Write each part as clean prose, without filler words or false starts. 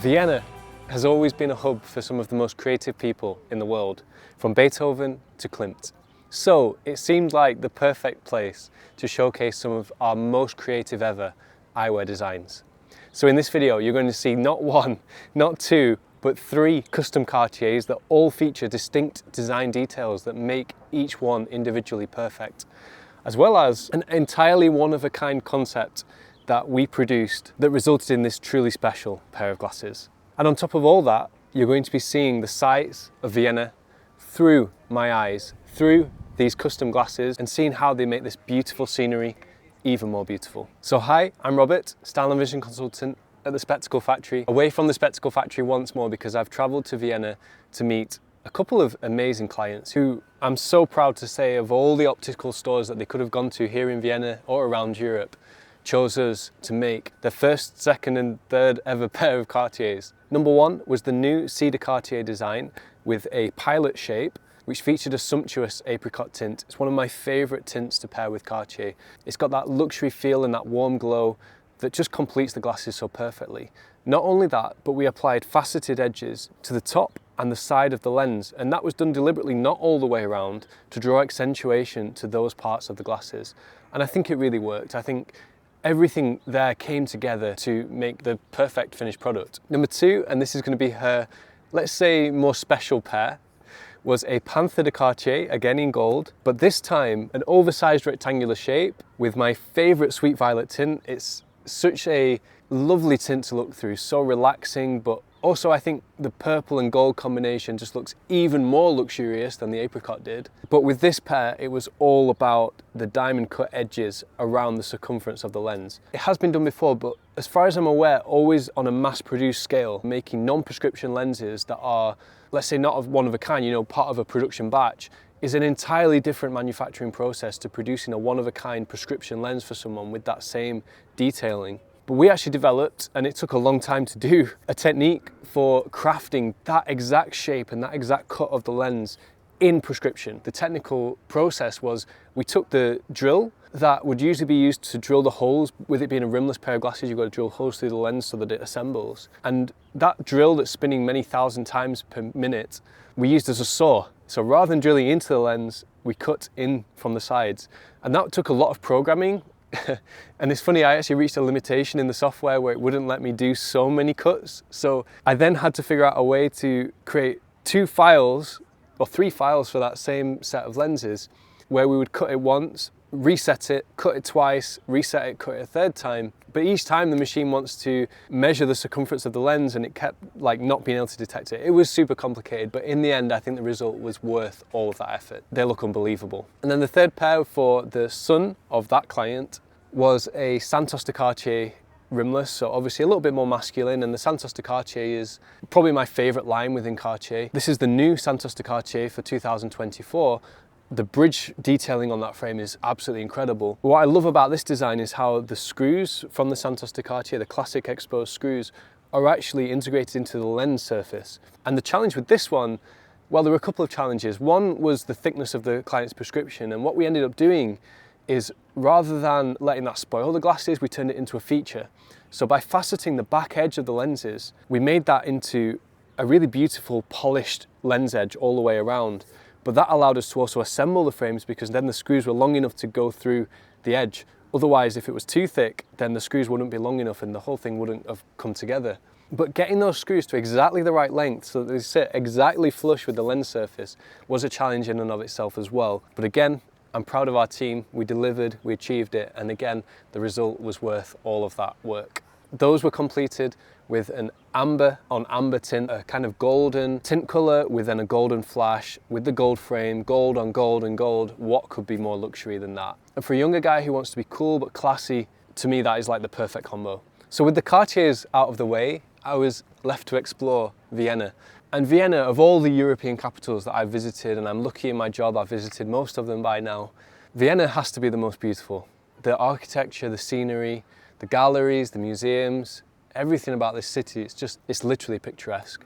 Vienna has always been a hub for some of the most creative people in the world, from Beethoven to Klimt. So it seemed like the perfect place to showcase some of our most creative ever eyewear designs. So in this video, you're going to see not one, not two, but 3 custom Cartiers that all feature distinct design details that make each one individually perfect, as well as an entirely one-of-a-kind concept that we produced that resulted in this truly special pair of glasses. And on top of all that, you're going to be seeing the sights of Vienna through my eyes, through these custom glasses, and seeing how they make this beautiful scenery even more beautiful. So hi, I'm Robert, Style and Vision Consultant at the Spectacle Factory. Away from the Spectacle Factory once more because I've travelled to Vienna to meet a couple of amazing clients who I'm so proud to say, of all the optical stores that they could have gone to here in Vienna or around Europe, chose us to make their first, second and third ever pair of Cartiers. Number 1 was the new Santos de Cartier design with a pilot shape, which featured a sumptuous apricot tint. It's one of my favourite tints to pair with Cartier. It's got that luxury feel and that warm glow that just completes the glasses so perfectly. Not only that, but we applied faceted edges to the top and the side of the lens, and that was done deliberately, not all the way around, to draw accentuation to those parts of the glasses. And I think it really worked. I think everything there came together to make the perfect finished product. Number 2, and this is going to be her, let's say, more special pair, was a Panthère de Cartier, again in gold, but this time an oversized rectangular shape with my favourite sweet violet tint. It's such a lovely tint to look through, so relaxing, but also I think the purple and gold combination just looks even more luxurious than the apricot did. But with this pair, it was all about the diamond cut edges around the circumference of the lens. It has been done before, but as far as I'm aware, always on a mass-produced scale, making non-prescription lenses that are, let's say, not of one of a kind, part of a production batch, is an entirely different manufacturing process to producing a one-of-a-kind prescription lens for someone with that same detailing. But we actually developed, and it took a long time to do, a technique for crafting that exact shape and that exact cut of the lens in prescription. The technical process was we took the drill that would usually be used to drill the holes. With it being a rimless pair of glasses, you've got to drill holes through the lens so that it assembles. And that drill that's spinning many thousand times per minute, we used as a saw. So rather than drilling into the lens, we cut in from the sides. And that took a lot of programming. And it's funny, I actually reached a limitation in the software where it wouldn't let me do so many cuts. So I then had to figure out a way to create 2 files or 3 files for that same set of lenses, where we would cut it once, reset it, cut it twice, reset it, cut it a third time. But each time the machine wants to measure the circumference of the lens, and it kept not being able to detect it. It was super complicated, but in the end, I think the result was worth all of that effort. They look unbelievable. And then the third pair for the son of that client was a Santos de Cartier rimless, so obviously a little bit more masculine, and the Santos de Cartier is probably my favourite line within Cartier. This is the new Santos de Cartier for 2024. The bridge detailing on that frame is absolutely incredible. What I love about this design is how the screws from the Santos de Cartier, the classic exposed screws, are actually integrated into the lens surface. And the challenge with this one, well, there were a couple of challenges. One was the thickness of the client's prescription, and what we ended up doing is, rather than letting that spoil the glasses, we turned it into a feature. So by faceting the back edge of the lenses, we made that into a really beautiful polished lens edge all the way around. But that allowed us to also assemble the frames, because then the screws were long enough to go through the edge. Otherwise, if it was too thick, then the screws wouldn't be long enough and the whole thing wouldn't have come together. But getting those screws to exactly the right length so that they sit exactly flush with the lens surface was a challenge in and of itself as well. But again, I'm proud of our team. We delivered, we achieved it, and again, the result was worth all of that work. Those were completed with an amber on amber tint, a kind of golden tint colour with then a golden flash, with the gold frame, gold on gold and gold. What could be more luxury than that? And for a younger guy who wants to be cool but classy, to me that is like the perfect combo. So with the Cartiers out of the way, I was left to explore Vienna. And Vienna, of all the European capitals that I've visited, and I'm lucky in my job I've visited most of them by now, Vienna has to be the most beautiful. The architecture, the scenery, the galleries, the museums, everything about this city, it's literally picturesque.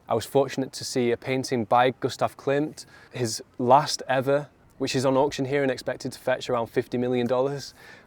I was fortunate to see a painting by Gustav Klimt, his last ever, which is on auction here and expected to fetch around $50 million.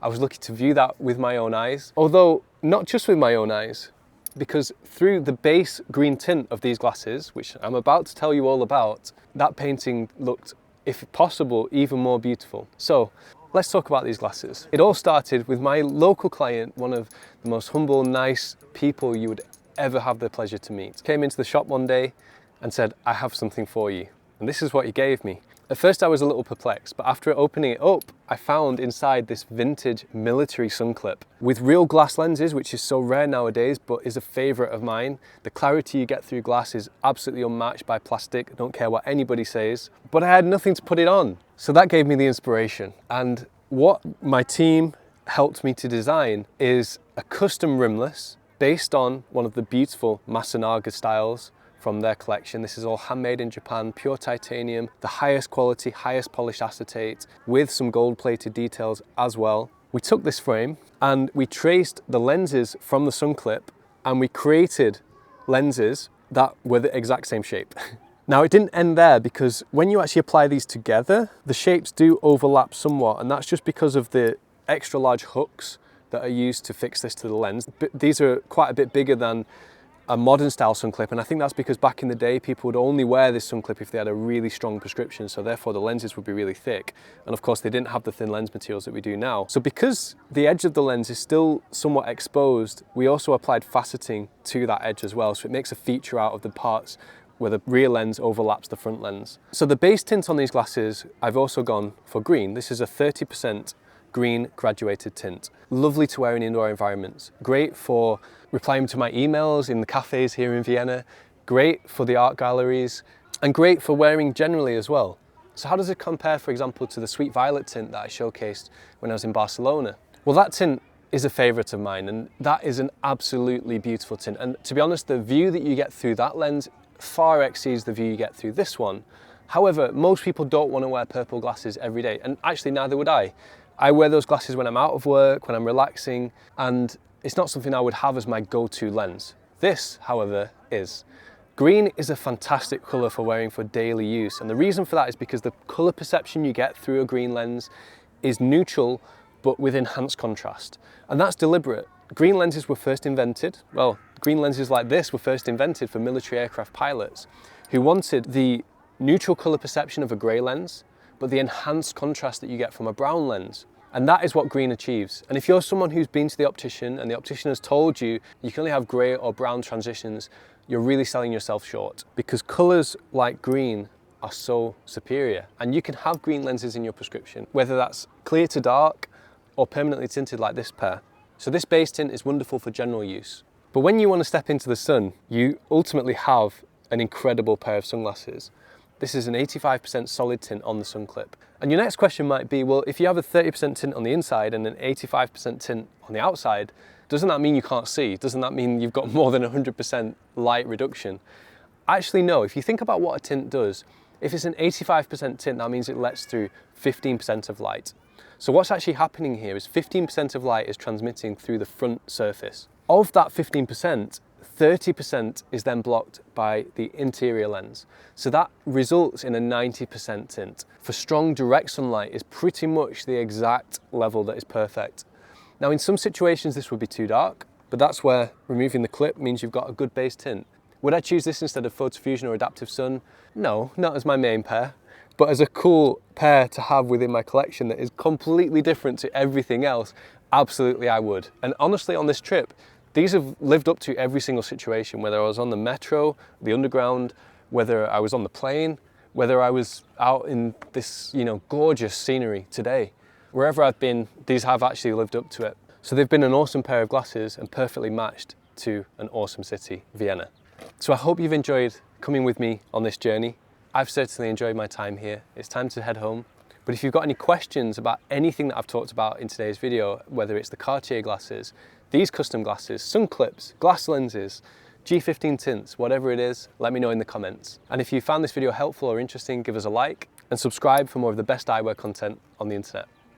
I was lucky to view that with my own eyes. Although, not just with my own eyes. because through the base green tint of these glasses, which I'm about to tell you all about, that painting looked, if possible, even more beautiful. So let's talk about these glasses. It all started with my local client, one of the most humble, nice people you would ever have the pleasure to meet. Came into the shop one day and said, I have something for you. And this is what he gave me. At first I was a little perplexed, but after opening it up, I found inside this vintage military sun clip with real glass lenses, which is so rare nowadays, but is a favorite of mine. The clarity you get through glass is absolutely unmatched by plastic. I don't care what anybody says, but I had nothing to put it on. So that gave me the inspiration. And what my team helped me to design is a custom rimless based on one of the beautiful Masanaga styles from their collection. This is all handmade in Japan, pure titanium, the highest quality, highest polished acetate, with some gold-plated details as well. We took this frame and we traced the lenses from the sun clip and we created lenses that were the exact same shape. Now it didn't end there, because when you actually apply these together, the shapes do overlap somewhat, and that's just because of the extra large hooks that are used to fix this to the lens. These are quite a bit bigger than a modern style sun clip, and I think that's because back in the day people would only wear this sun clip if they had a really strong prescription, so therefore the lenses would be really thick, and of course they didn't have the thin lens materials that we do now. So because the edge of the lens is still somewhat exposed, we also applied faceting to that edge as well, so it makes a feature out of the parts where the rear lens overlaps the front lens. So the base tint on these glasses, I've also gone for green. This is a 30% green graduated tint. Lovely to wear in indoor environments. Great for replying to my emails in the cafes here in Vienna. Great for the art galleries, and great for wearing generally as well. So how does it compare, for example, to the sweet violet tint that I showcased when I was in Barcelona? Well, that tint is a favorite of mine, and that is an absolutely beautiful tint. And to be honest, the view that you get through that lens far exceeds the view you get through this one. However, most people don't want to wear purple glasses every day, and actually neither would I. I wear those glasses when I'm out of work, when I'm relaxing, and it's not something I would have as my go-to lens. This, however, is. Green is a fantastic colour for wearing for daily use, and the reason for that is because the colour perception you get through a green lens is neutral but with enhanced contrast, and that's deliberate. Green lenses were first invented, well, green lenses like this were first invented for military aircraft pilots who wanted the neutral colour perception of a grey lens, but the enhanced contrast that you get from a brown lens. And that is what green achieves. And if you're someone who's been to the optician and the optician has told you you can only have grey or brown transitions, you're really selling yourself short, because colours like green are so superior. And you can have green lenses in your prescription, whether that's clear to dark or permanently tinted like this pair. So this base tint is wonderful for general use. But when you want to step into the sun, you ultimately have an incredible pair of sunglasses. This is an 85% solid tint on the sun clip. And your next question might be, well, if you have a 30% tint on the inside and an 85% tint on the outside, doesn't that mean you can't see? Doesn't that mean you've got more than 100% light reduction? Actually, no. If you think about what a tint does, if it's an 85% tint, that means it lets through 15% of light. So what's actually happening here is 15% of light is transmitting through the front surface. Of that 15%, 30% is then blocked by the interior lens. So that results in a 90% tint. For strong direct sunlight is pretty much the exact level that is perfect. Now in some situations this would be too dark, but that's where removing the clip means you've got a good base tint. Would I choose this instead of Photofusion or Adaptive Sun? No, not as my main pair, but as a cool pair to have within my collection that is completely different to everything else, absolutely I would. And honestly, on this trip, these have lived up to every single situation, whether I was on the metro, the underground, whether I was on the plane, whether I was out in this, gorgeous scenery today. Wherever I've been, these have actually lived up to it. So they've been an awesome pair of glasses and perfectly matched to an awesome city, Vienna. So I hope you've enjoyed coming with me on this journey. I've certainly enjoyed my time here. It's time to head home. But if you've got any questions about anything that I've talked about in today's video, whether it's the Cartier glasses, these custom glasses, sun clips, glass lenses, G15 tints, whatever it is, let me know in the comments. And if you found this video helpful or interesting, give us a like and subscribe for more of the best eyewear content on the internet.